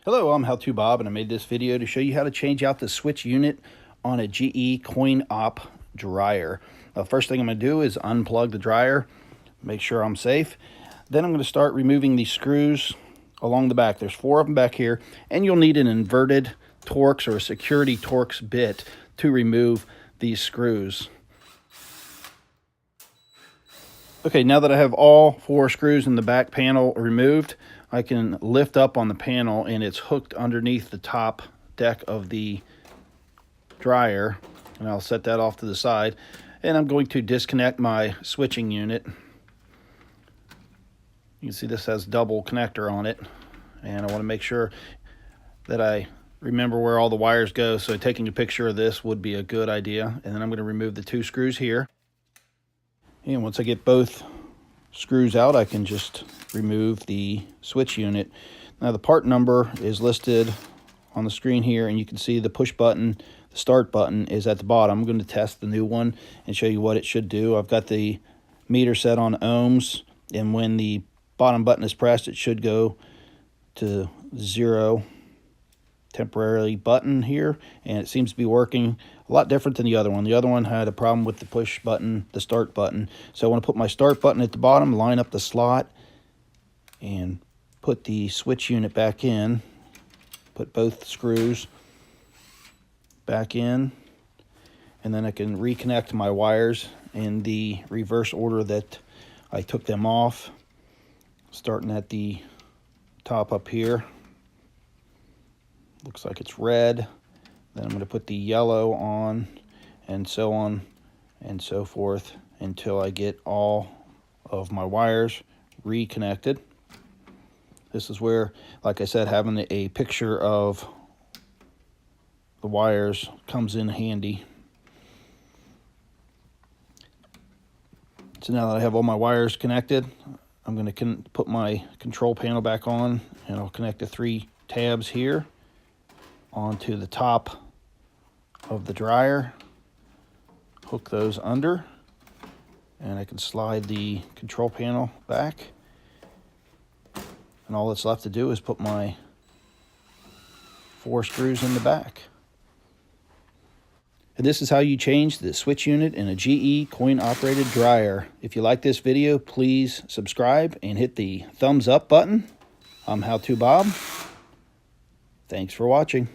Hello, I'm How To Bob, and I made this video to show you how to change out the switch unit on a GE coin-op dryer. The first thing I'm going to do is unplug the dryer, make sure I'm safe. Then I'm going to start removing these screws along the back. There's 4 of them back here, and you'll need an inverted Torx or a security Torx bit to remove these screws. Okay, now that I have all 4 screws in the back panel removed, I can lift up on the panel and it's hooked underneath the top deck of the dryer. And I'll set that off to the side. And I'm going to disconnect my switching unit. You can see this has double connector on it. And I want to make sure that I remember where all the wires go. So taking a picture of this would be a good idea. And then I'm going to remove the 2 screws here. And once I get both screws out, I can just remove the switch unit. Now the part number is listed on the screen here, and you can see the push button, the start button is at the bottom. I'm going to test the new one and show you what it should do. I've got the meter set on ohms, and when the bottom button is pressed, it should go to 0 temporarily button here, and it seems to be working a lot different than the other one. The other one had a problem with the push button, the start button. So I want to put my start button at the bottom, line up the slot, and put the switch unit back in. Put both screws back in, and then I can reconnect my wires in the reverse order that I took them off, starting at the top up here. Looks like it's red. Then I'm going to put the yellow on and so forth until I get all of my wires reconnected. This is where, like I said, having a picture of the wires comes in handy. So now that I have all my wires connected, I'm going to put my control panel back on, and I'll connect the 3 tabs here onto the top of the dryer, hook those under, and I can slide the control panel back, and all that's left to do is put my 4 screws in the back. And this is how you change the switch unit in a GE coin-operated dryer. If you like this video, please subscribe and hit the thumbs up button. I'm How To Bob. Thanks for watching.